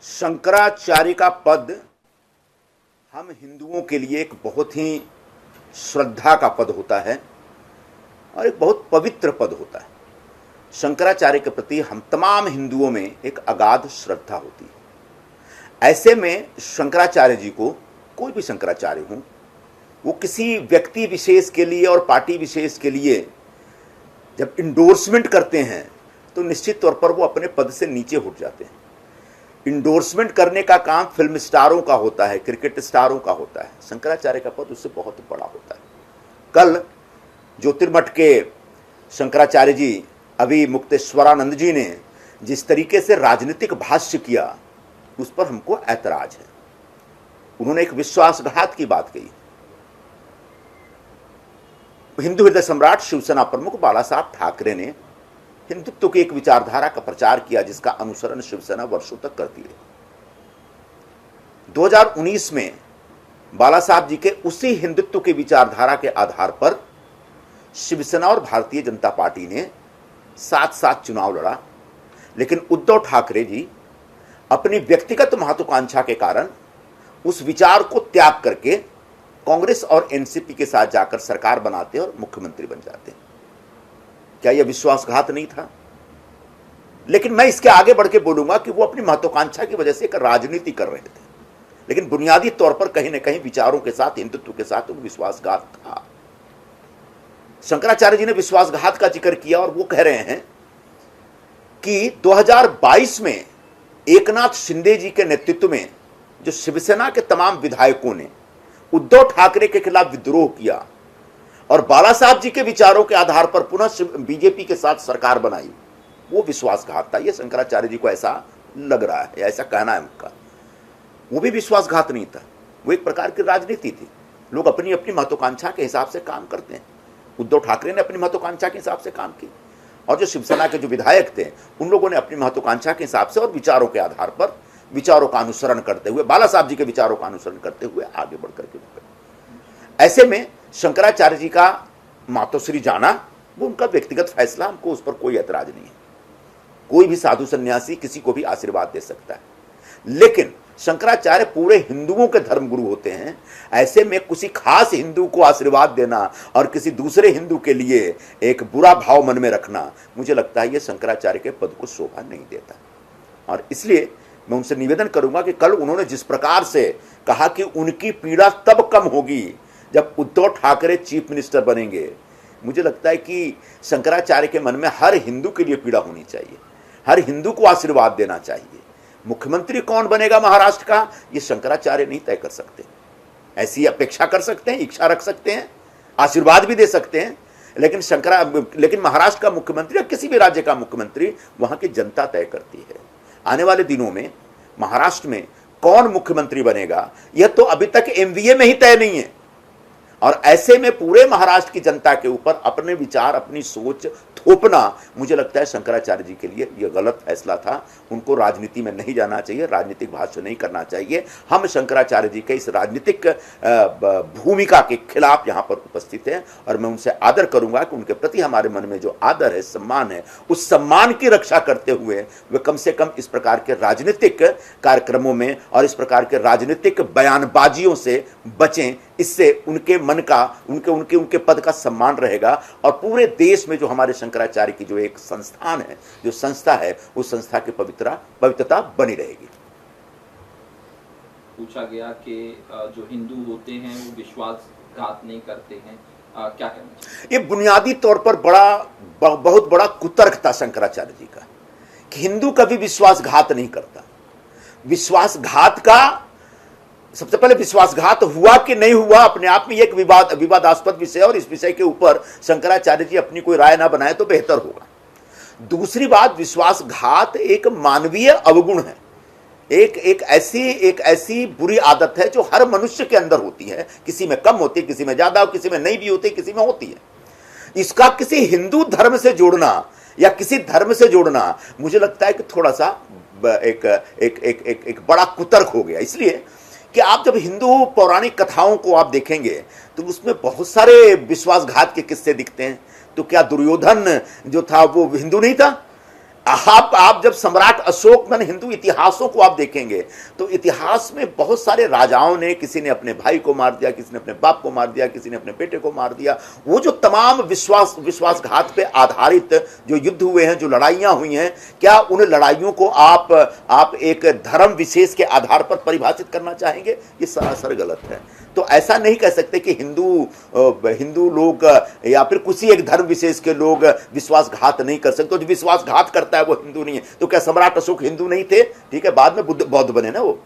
शंकराचार्य का पद हम हिंदुओं के लिए एक बहुत ही श्रद्धा का पद होता है और एक बहुत पवित्र पद होता है। शंकराचार्य के प्रति हम तमाम हिंदुओं में एक अगाध श्रद्धा होती है। ऐसे में शंकराचार्य जी को, कोई भी शंकराचार्य हो, वो किसी व्यक्ति विशेष के लिए और पार्टी विशेष के लिए जब इंडोर्समेंट करते हैं तो निश्चित तौर पर वो अपने पद से नीचे उठ जाते हैं। इंडोर्समेंट करने का काम फिल्म स्टारों का होता है, क्रिकेट स्टारों का होता है। शंकराचार्य का पद उससे बहुत बड़ा होता है। कल ज्योतिर्मठ के शंकराचार्य जी, अभी मुक्तेश्वरानंद जी ने जिस तरीके से राजनीतिक भाष्य किया, उस पर हमको ऐतराज है। उन्होंने एक विश्वासघात की बात कही। हिंदू हृदय सम्राट शिवसेना प्रमुख बाला साहब ठाकरे ने हिंदुत्व की एक विचारधारा का प्रचार किया जिसका अनुसरण शिवसेना वर्षों तक करती है। 2019 में बाला साहब जी के उसी हिंदुत्व की विचारधारा के आधार पर शिवसेना और भारतीय जनता पार्टी ने साथ साथ चुनाव लड़ा, लेकिन उद्धव ठाकरे जी अपनी व्यक्तिगत महत्वाकांक्षा के कारण उस विचार को त्याग करके कांग्रेस और एनसीपी के साथ जाकर सरकार बनाते और मुख्यमंत्री बन जाते। क्या यह विश्वासघात नहीं था? लेकिन मैं इसके आगे बढ़ के बोलूंगा कि वो अपनी महत्वाकांक्षा की वजह से एक राजनीति कर रहे थे, लेकिन बुनियादी तौर पर कहीं ना कहीं विचारों के साथ, हिंदुत्व के साथ वो विश्वासघात था। शंकराचार्य जी ने विश्वासघात का जिक्र किया और वो कह रहे हैं कि 2022 में एकनाथ शिंदे जी के नेतृत्व में जो शिवसेना के तमाम विधायकों ने उद्धव ठाकरे के खिलाफ विद्रोह किया और बाला साहब जी के विचारों के आधार पर पुनः बीजेपी के साथ सरकार बनाई, वो विश्वासघात था। ये शंकराचार्य जी को ऐसा लग रहा है, ऐसा कहना है उनका। वो भी विश्वासघात नहीं था, वो एक प्रकार की राजनीति थी। लोग अपनी अपनी महत्वाकांक्षा के हिसाब से काम करते हैं। उद्धव ठाकरे ने अपनी महत्वाकांक्षा के हिसाब से काम की और जो शिवसेना के जो विधायक थे उन लोगों ने अपनी महत्वाकांक्षा के हिसाब से और विचारों के आधार पर, विचारों का अनुसरण करते हुए, बाला साहब जी के विचारों का अनुसरण करते हुए आगे बढ़कर के गए। ऐसे में शंकराचार्य जी का मातोश्री जाना वो उनका व्यक्तिगत फैसला, हमको उस पर कोई ऐतराज नहीं है। कोई भी साधु सन्यासी किसी को भी आशीर्वाद दे सकता है, लेकिन शंकराचार्य पूरे हिंदुओं के धर्मगुरु होते हैं। ऐसे में किसी खास हिंदू को आशीर्वाद देना और किसी दूसरे हिंदू के लिए एक बुरा भाव मन में रखना, मुझे लगता है ये शंकराचार्य के पद को शोभा नहीं देता। और इसलिए मैं उनसे निवेदन करूंगा कि कल उन्होंने जिस प्रकार से कहा कि उनकी पीड़ा तब कम होगी जब उद्धव ठाकरे चीफ मिनिस्टर बनेंगे, मुझे लगता है कि शंकराचार्य के मन में हर हिंदू के लिए पीड़ा होनी चाहिए, हर हिंदू को आशीर्वाद देना चाहिए। मुख्यमंत्री कौन बनेगा महाराष्ट्र का, ये शंकराचार्य नहीं तय कर सकते। ऐसी अपेक्षा कर सकते हैं, इच्छा रख सकते हैं, आशीर्वाद भी दे सकते हैं, लेकिन महाराष्ट्र का मुख्यमंत्री या किसी भी राज्य का मुख्यमंत्री वहां की जनता तय करती है। आने वाले दिनों में महाराष्ट्र में कौन मुख्यमंत्री बनेगा, यह तो अभी तक एमवीए में ही तय नहीं है। और ऐसे में पूरे महाराष्ट्र की जनता के ऊपर अपने विचार, अपनी सोच थोपना, मुझे लगता है शंकराचार्य जी के लिए यह गलत फैसला था। उनको राजनीति में नहीं जाना चाहिए, राजनीतिक भाष्य नहीं करना चाहिए। हम शंकराचार्य जी के इस राजनीतिक भूमिका के खिलाफ यहाँ पर उपस्थित हैं और मैं उनसे आदर करूंगा कि उनके प्रति हमारे मन में जो आदर है, सम्मान है, उस सम्मान की रक्षा करते हुए वे कम से कम इस प्रकार के राजनीतिक कार्यक्रमों में और इस प्रकार के राजनीतिक बयानबाजियों से बचें। इससे उनके मन का, उनके पद का सम्मान रहेगा और पूरे देश में जो हमारे शंकराचार्य की जो एक संस्थान है, जो संस्था है, उस संस्था की पवित्रता बनी रहेगी। पूछा गया कि जो हिंदू होते हैं वो विश्वासघात नहीं करते हैं, क्या कहना चाहिए? ये बुनियादी तौर पर बहुत बड़ा कुतर्क था शंकराचार्य जी का कि हिंदू कभी विश्वासघात नहीं करता। विश्वासघात का सबसे पहले विश्वासघात हुआ कि नहीं हुआ, अपने आप में एक विवादास्पद विषय और इस विषय के ऊपर शंकराचार्य जी अपनी कोई राय ना बनाए तो बेहतर होगा। दूसरी बात, विश्वासघात एक मानवीय अवगुण है, एक ऐसी बुरी आदत है जो हर मनुष्य के अंदर होती है। किसी में कम होती है, किसी में ज्यादा, किसी में नहीं भी होती, किसी में होती है। इसका किसी हिंदू धर्म से जोड़ना या किसी धर्म से जोड़ना, मुझे लगता है कि थोड़ा सा एक बड़ा कुतर्क हो गया। इसलिए कि आप जब हिंदू पौराणिक कथाओं को आप देखेंगे तो उसमें बहुत सारे विश्वासघात के किस्से दिखते हैं। तो क्या दुर्योधन जो था वो हिंदू नहीं था? आप जब सम्राट अशोक मन हिंदू इतिहासों को आप देखेंगे तो इतिहास में बहुत सारे राजाओं ने, किसी ने अपने भाई को मार दिया, किसी ने अपने बाप को मार दिया, किसी ने अपने बेटे को मार दिया। वो जो तमाम विश्वासघात पे आधारित जो युद्ध हुए हैं, जो लड़ाइयां हुई हैं, क्या उन लड़ाइयों को आप एक धर्म विशेष के आधार पर परिभाषित करना चाहेंगे? ये सरासर गलत है। तो ऐसा नहीं कह सकते कि हिंदू लोग या फिर किसी एक धर्म विशेष के लोग विश्वासघात नहीं कर सकते। जो विश्वासघात करता है वो हिंदू नहीं है। तो क्या सम्राट अशोक हिंदू नहीं थे? ठीक है, बाद में बौद्ध बने ना वो।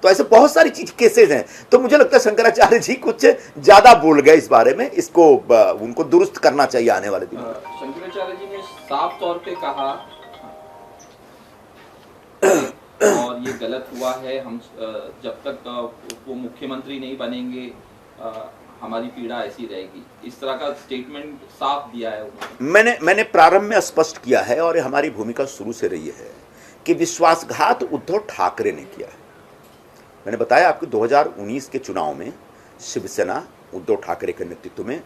तो ऐसे बहुत सारी केसेस हैं। तो मुझे लगता है शंकराचार्य जी कुछ ज्यादा बोल गए इस बारे में, इसको उनको दुरुस्त करना चाहिए आने वाले दिनों में। शंकराचार्य जी ने साफ तौर पे कहा और ये गलत हुआ है, हम जब तक वो मुख्यमंत्री नहीं बनेंगे हमारी पीड़ा ऐसी रहेगी, इस तरह का स्टेटमेंट साफ दिया है उन्होंने। मैंने प्रारंभ में स्पष्ट किया है और हमारी भूमिका शुरू से रही है कि विश्वासघात उद्धव ठाकरे ने किया है। मैंने बताया आपको 2019 के चुनाव में शिवसेना उद्धव ठाकरे के नेतृत्व में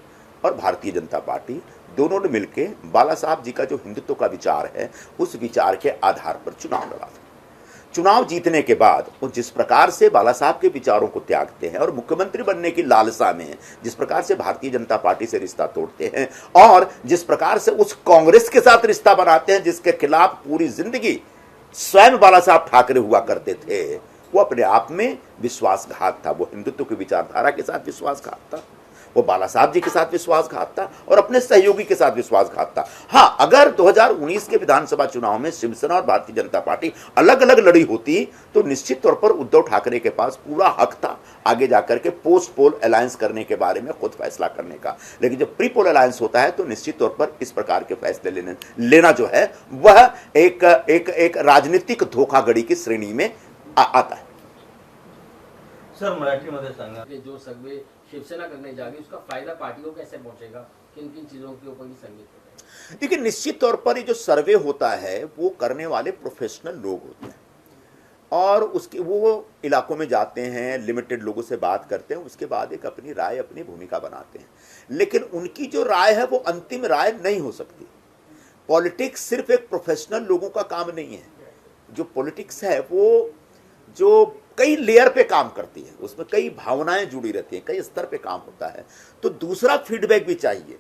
और भारतीय जनता पार्टी दोनों ने मिलकर बाला साहब जी का जो हिंदुत्व का विचार है उस विचार के आधार पर चुनाव लड़ा था। चुनाव जीतने के बाद वो जिस प्रकार से बाला साहब के विचारों को त्यागते हैं और मुख्यमंत्री बनने की लालसा में जिस प्रकार से भारतीय जनता पार्टी से रिश्ता तोड़ते हैं और जिस प्रकार से उस कांग्रेस के साथ रिश्ता बनाते हैं जिसके खिलाफ पूरी जिंदगी स्वयं बाला साहब ठाकरे हुआ करते थे, वो अपने आप में विश्वासघात था। वो हिंदुत्व की विचारधारा के साथ विश्वासघात था, वो बाला साहब जी के साथ विश्वासघात था और अपने सहयोगी के साथ विश्वासघात था। हाँ, अगर 2019 के विधानसभा चुनाव में शिवसेना और भारतीय जनता पार्टी अलग अलग लड़ी होती तो निश्चित तौर पर उद्धव ठाकरे के पास पूरा हक था आगे जाकर के पोस्ट पोल अलायंस करने के बारे में खुद फैसला करने का। लेकिन जब प्री पोल अलायंस होता है तो निश्चित तौर पर इस प्रकार के फैसले लेना जो है वह एक राजनीतिक धोखाधड़ी की श्रेणी में आता है। सर मराठीमध्ये सांगा, जो सर्वे शिवसेना करने जा रही है उसका फायदा पार्टी को कैसे पहुंचेगा, किन किन चीजों के ऊपर ही संगीत होता है? देखिए, निश्चित तौर पर ये जो सर्वे होता है वो करने वाले प्रोफेशनल लोग होते हैं और उसके वो इलाकों में जाते हैं, लिमिटेड लोगों से बात करते हैं, उसके बाद एक अपनी राय, अपनी भूमिका बनाते हैं। लेकिन उनकी जो राय है वो अंतिम राय नहीं हो सकती। पॉलिटिक्स सिर्फ एक प्रोफेशनल लोगों का काम नहीं है। जो पॉलिटिक्स है वो जो कई लेयर पे काम करती है, उसमें कई भावनाएं जुड़ी रहती हैं, कई स्तर पे काम होता है। तो दूसरा फीडबैक भी चाहिए।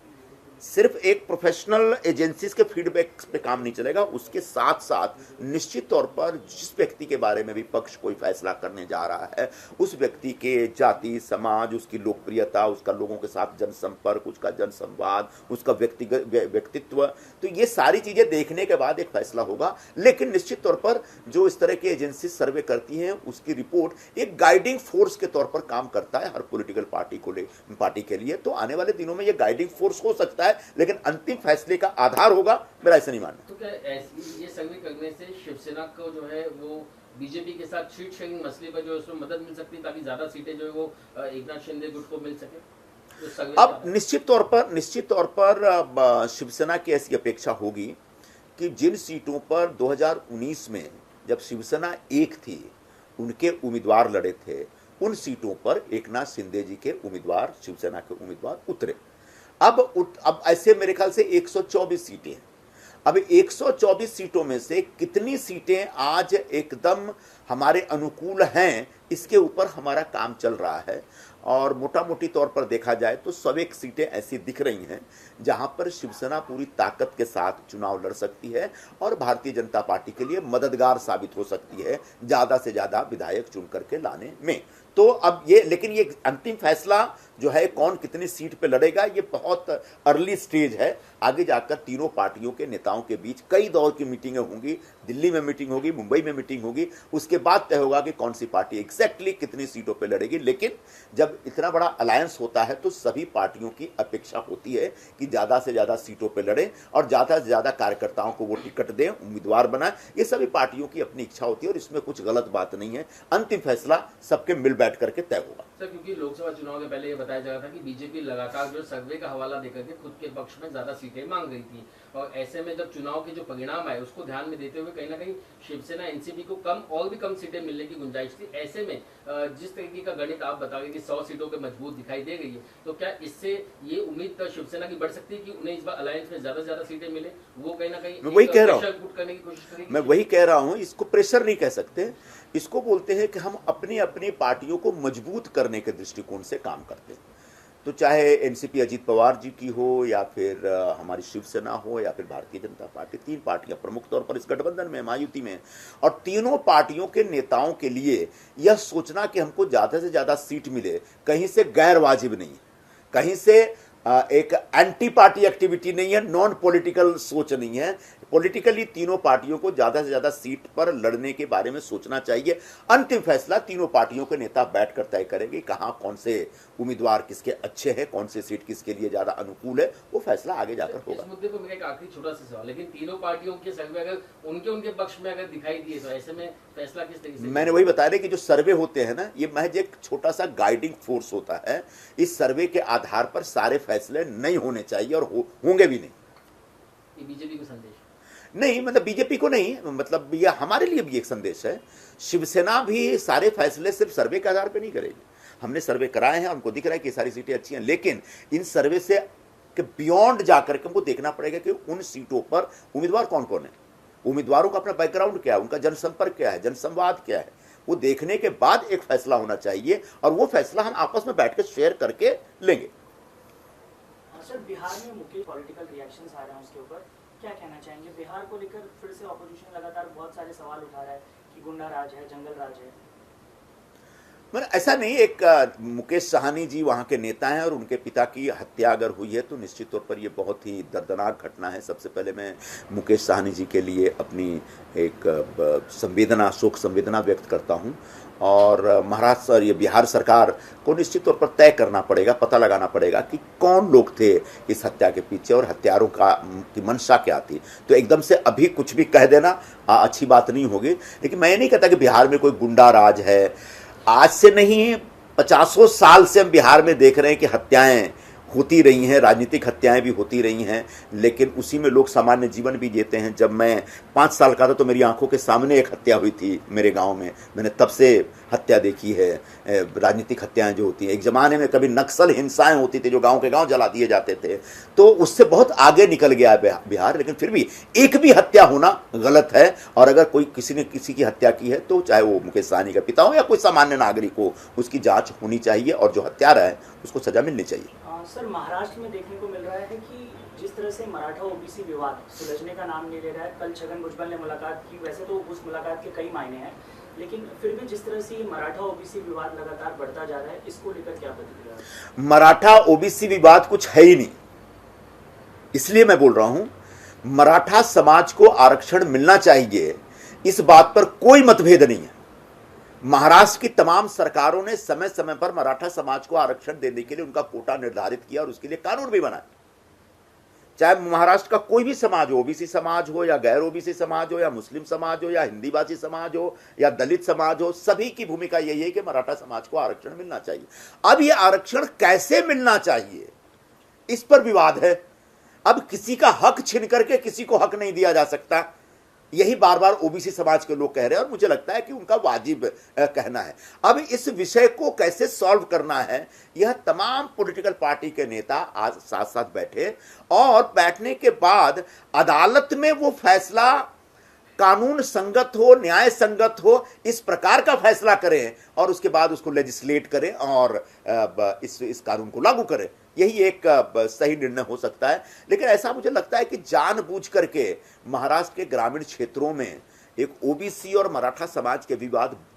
सिर्फ एक प्रोफेशनल एजेंसीज के फीडबैक पे काम नहीं चलेगा, उसके साथ साथ निश्चित तौर पर जिस व्यक्ति के बारे में विपक्ष कोई फैसला करने जा रहा है उस व्यक्ति के जाति, समाज, उसकी लोकप्रियता, उसका लोगों के साथ जनसंपर्क, उसका जनसंवाद, उसका व्यक्तित्व, तो ये सारी चीजें देखने के बाद एक फैसला होगा। लेकिन निश्चित तौर पर जो इस तरह की एजेंसी सर्वे करती हैं उसकी रिपोर्ट एक गाइडिंग फोर्स के तौर पर काम करता है हर पॉलिटिकल पार्टी के लिए। तो आने वाले दिनों में ये गाइडिंग फोर्स हो सकता है, लेकिन अंतिम फैसले का आधार होगा, मेरा ऐसा नहीं मानना। तो क्या ये सर्वे करने से शिवसेना को जो है वो बीजेपी के साथ सीट शेयरिंग मसले पर जो है उसमें मदद मिल सकती है ताकि ज्यादा सीटें जो है वो एकनाथ शिंदे गुट को मिल सके? अब निश्चित तौर पर शिवसेना की ऐसी अपेक्षा होगी कि जिन सीटों पर 2019 में जब शिवसेना एक थी उनके उम्मीदवार लड़े थे, उन सीटों पर एकनाथ शिंदे जी के उम्मीदवार, शिवसेना के उम्मीदवार उतरे। अब ऐसे मेरे ख्याल से 124 सीटें हैं। अब 124 सीटों में से कितनी सीटें आज एकदम हमारे अनुकूल हैं, इसके ऊपर हमारा काम चल रहा है। और मोटा मोटी तौर पर देखा जाए तो 101 सीटें ऐसी दिख रही हैं जहां पर शिवसेना पूरी ताकत के साथ चुनाव लड़ सकती है और भारतीय जनता पार्टी के लिए मददगार साबित हो सकती है ज़्यादा से ज़्यादा विधायक चुन करके लाने में। तो अब लेकिन ये अंतिम फैसला जो है कौन कितनी सीट पे लड़ेगा ये बहुत अर्ली स्टेज है। आगे जाकर तीनों पार्टियों के नेताओं के बीच कई दौर की मीटिंगें होंगी, दिल्ली में मीटिंग होगी, मुंबई में मीटिंग होगी, उसके बाद तय होगा कि कौन सी पार्टी एग्जैक्टली कितनी सीटों पे लड़ेगी। लेकिन जब इतना बड़ा अलायंस होता है तो सभी पार्टियों की अपेक्षा होती है कि ज़्यादा से ज़्यादा सीटों पर लड़ें और ज़्यादा से ज़्यादा कार्यकर्ताओं को वो टिकट दें, उम्मीदवार बनाएं। ये सभी पार्टियों की अपनी इच्छा होती है और इसमें कुछ गलत बात नहीं है। अंतिम फैसला सबके मिल बैठ करके तय होगा। सर, क्योंकि लोकसभा चुनाव के पहले ये बताया जा रहा था कि बीजेपी लगातार जो सर्वे का हवाला देकर के खुद के पक्ष में ज्यादा सीटें मांग रही थी और ऐसे में जब चुनाव के जो परिणाम आए उसको ध्यान में देते हुए कहीं ना कहीं शिवसेना एनसीपी को कम और भी कम सीटें मिलने की गुंजाइश थी। ऐसे में जिस तरीके का गणित आप बता रहे कि 100 सीटों पे मजबूत दिखाई दे रही है, तो क्या इससे ये उम्मीद शिवसेना की बढ़ सकती है कि उन्हें इस बार अलायंस में ज्यादा से ज्यादा सीटें मिले? वो कहीं ना कहीं मैं वही कह रहा हूँ, करने की कोशिश करेगी। मैं वही कह रहा हूँ, इसको प्रेशर नहीं कह सकते, इसको बोलते हैं कि हम अपनी अपनी पार्टियों को मजबूत करने के दृष्टिकोण से काम करते हैं। तो चाहे एनसीपी अजीत पवार जी की हो या फिर हमारी शिवसेना हो या फिर भारतीय जनता पार्टी, तीन पार्टियां प्रमुख तौर पर इस गठबंधन में, महायुति में, और तीनों पार्टियों के नेताओं के लिए यह सोचना कि हमको ज्यादा से ज्यादा सीट मिले कहीं से गैर वाजिब नहीं है, कहीं से एक एंटी पार्टी एक्टिविटी नहीं है, नॉन पॉलिटिकल सोच नहीं है। पॉलिटिकली तीनों पार्टियों को ज्यादा से ज्यादा सीट पर लड़ने के बारे में सोचना चाहिए। अंतिम फैसला तीनों पार्टियों के नेता बैठकर तय करेंगे, कहां कौन से उम्मीदवार किसके अच्छे हैं, कौन से सीट किसके लिए ज्यादा अनुकूल है, वो फैसला आगे जाकर होगा। इस मुद्दे पर मेरा एक आखिरी छोटा सा सवाल, लेकिन तीनों पार्टियों के सर्वे अगर उनके पक्ष में अगर दिखाई दिए तो ऐसे में फैसला किस तरीके से? मैंने वही बता रहे कि जो सर्वे होते हैं ना, ये महज एक छोटा सा गाइडिंग फोर्स होता है। इस सर्वे के आधार पर सारे फैसले नहीं होने चाहिए और होंगे भी नहीं। ये बीजेपी को संदेश नहीं, मतलब बीजेपी को नहीं, मतलब ये हमारे लिए भी एक संदेश है। शिवसेना भी सारे फैसले सिर्फ सर्वे के आधार पर नहीं करेगी। हमने सर्वे कराए हैं, हमको दिख रहा है कि सारी सीटें अच्छी हैं, लेकिन इन सर्वे से के बियॉन्ड जाकर के हमको देखना पड़ेगा कि उन सीटों पर उम्मीदवार कौन कौन है, उम्मीदवारों का अपना बैकग्राउंड क्या है, उनका जनसंपर्क क्या है, जनसंवाद क्या है, वो देखने के बाद एक फैसला होना चाहिए और वो फैसला हम आपस में बैठ कर शेयर करके लेंगे। सर, बिहार में मुख्य पॉलिटिकल रिएक्शंस आ रहे हैं, उसके ऊपर क्या कहना चाहेंगे? बिहार को लेकर फिर से ऑपोजिशन लगातार बहुत सारे सवाल उठा रहा है कि गुंडा राज है, जंगल राज है। मतलब ऐसा नहीं, एक मुकेश साहनी जी वहाँ के नेता हैं और उनके पिता की हत्या अगर हुई है तो निश्चित तौर पर ये बहुत ही दर्दनाक घटना है। सबसे पहले मैं मुकेश साहनी जी के लिए अपनी एक संवेदना, शोक संवेदना व्यक्त करता हूँ। और महाराष्ट्र और ये बिहार सरकार को निश्चित तौर पर तय करना पड़ेगा, पता लगाना पड़ेगा कि कौन लोग थे इस हत्या के पीछे और हत्यारों की मंशा क्या थी। तो एकदम से अभी कुछ भी कह देना अच्छी बात नहीं होगी। लेकिन मैं ये नहीं कहता कि बिहार में कोई गुंडा राज है। आज से नहीं, 50 साल से हम बिहार में देख रहे हैं कि हत्याएं होती रही हैं, राजनीतिक हत्याएं भी होती रही हैं, लेकिन उसी में लोग सामान्य जीवन भी जीते हैं। जब मैं 5 साल का था तो मेरी आंखों के सामने एक हत्या हुई थी मेरे गांव में, मैंने तब से हत्या देखी है। राजनीतिक हत्याएं जो होती हैं, एक ज़माने में कभी नक्सल हिंसाएं होती थी जो गांव के गांव जला दिए जाते थे, तो उससे बहुत आगे निकल गया है बिहार। लेकिन फिर भी एक भी हत्या होना गलत है, और अगर कोई किसी ने किसी की हत्या की है तो चाहे वो मुकेश साहनी का पिता हो या कोई सामान्य नागरिक हो, उसकी जाँच होनी चाहिए और जो हत्यारा है उसको सजा मिलनी चाहिए। सर, महाराष्ट्र में देखने को मिल रहा है कि जिस तरह से मराठा ओबीसी विवाद सुलझने का नाम नहीं ले रहा है। कल छगन भुजबल ने मुलाकात की, वैसे तो उस मुलाकात के कई मायने हैं, लेकिन फिर भी जिस तरह से मराठा ओबीसी विवाद लगातार बढ़ता जा रहा है, इसको लेकर क्या प्रतिक्रिया है? मराठा ओबीसी विवाद कुछ है ही नहीं, इसलिए मैं बोल रहा हूं मराठा समाज को आरक्षण मिलना चाहिए, इस बात पर कोई मतभेद नहीं है। महाराष्ट्र की तमाम सरकारों ने समय समय पर मराठा समाज को आरक्षण देने के लिए उनका कोटा निर्धारित किया और उसके लिए कानून भी बनाए। चाहे महाराष्ट्र का कोई भी समाज हो, ओबीसी समाज हो या गैर ओबीसी समाज हो या मुस्लिम समाज हो या हिंदी भाषी समाज हो या दलित समाज हो, सभी की भूमिका यही है कि मराठा समाज को आरक्षण मिलना चाहिए। अब यह आरक्षण कैसे मिलना चाहिए, इस पर विवाद है। अब किसी का हक छीन करके किसी को हक नहीं दिया जा सकता, यही बार बार ओबीसी समाज के लोग कह रहे हैं और मुझे लगता है कि उनका वाजिब कहना है। अब इस विषय को कैसे सॉल्व करना है, यह तमाम पॉलिटिकल पार्टी के नेता आज साथ साथ बैठे और बैठने के बाद अदालत में वो फैसला कानून संगत हो, न्याय संगत हो, इस प्रकार का फैसला करें और उसके बाद उसको लेजिस्लेट करें और इस कानून को लागू करें। यही एक सही निर्णय हो सकता है। लेकिन ऐसा मुझे लगता है कि जानबूझ करके महाराष्ट्र के ग्रामीण क्षेत्रों में एक ओबीसी और मराठा समाज के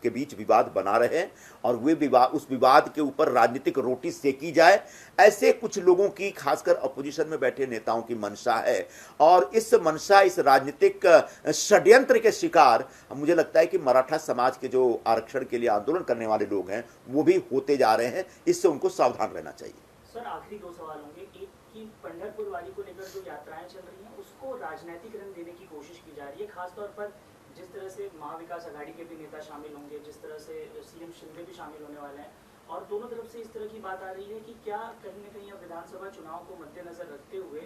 बीच विवाद बना रहे और उस विवाद के ऊपर राजनीतिक रोटी सेकी जाए, ऐसे कुछ लोगों की, खासकर अपोजिशन में बैठे नेताओं की मंशा है। और इस मंशा, इस राजनीतिक षड्यंत्र के शिकार मुझे लगता है कि मराठा समाज के जो आरक्षण के लिए आंदोलन करने वाले लोग हैं वो भी होते जा रहे हैं। इससे उनको सावधान रहना चाहिए। सर, आखिरी 2 सवाल होंगे। एक कि पंढरपुर वाली को लेकर जो यात्राएं चल रही हैं उसको राजनीतिक रंग देने की कोशिश की जा रही है, खासतौर पर जिस तरह से महाविकास आघाड़ी के भी नेता शामिल होंगे, जिस तरह से सीएम शिंदे भी शामिल होने वाले हैं, और दोनों तरफ से इस तरह की बात आ रही है कि क्या कहीं न कहीं अब विधानसभा चुनाव को मद्देनजर रखते हुए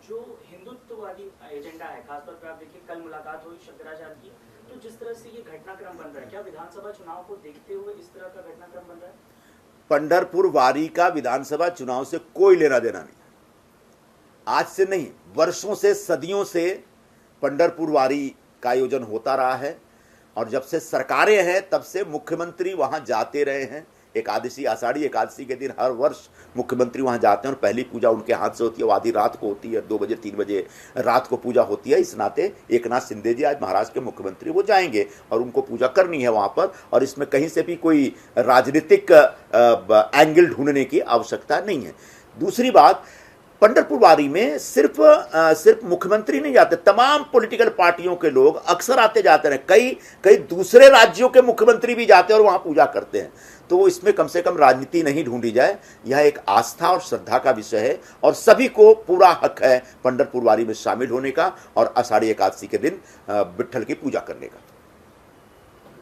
जो हिंदुत्ववादी एजेंडा है, खासतौर पर आप देखिए कल मुलाकात हुई शंकराचार्य की, तो जिस तरह से ये घटनाक्रम बन रहा है, क्या विधानसभा चुनाव को देखते हुए इस तरह का घटनाक्रम बन रहा है? पंढरपुर वारी का विधानसभा चुनाव से कोई लेना देना नहीं। आज से नहीं, वर्षों से, सदियों से पंढरपुर वारी का आयोजन होता रहा है और जब से सरकारें हैं तब से मुख्यमंत्री वहां जाते रहे हैं। एकादशी, आषाढ़ी एकादशी के दिन हर वर्ष मुख्यमंत्री वहां जाते हैं और पहली पूजा उनके हाथ से होती है, वो आधी रात को होती है, 2 बजे 3 बजे रात को पूजा होती है। इस नाते एकनाथ शिंदे जी आज महाराष्ट्र के मुख्यमंत्री, वो जाएंगे और उनको पूजा करनी है वहां पर, और इसमें कहीं से भी कोई राजनीतिक एंगल ढूंढने की आवश्यकता नहीं है। दूसरी बात, पंढरपुर वारी में सिर्फ मुख्यमंत्री नहीं जाते, तमाम पॉलिटिकल पार्टियों के लोग अक्सर आते जाते हैं, कई दूसरे राज्यों के मुख्यमंत्री भी जाते हैं और वहां पूजा करते हैं। तो इसमें कम से कम राजनीति नहीं ढूंढी जाए, यह एक आस्था और श्रद्धा का विषय है और सभी को पूरा हक है पंढरपुर वारी में शामिल होने का और आषाढ़ी एकादशी के दिन विट्ठल की पूजा करने का।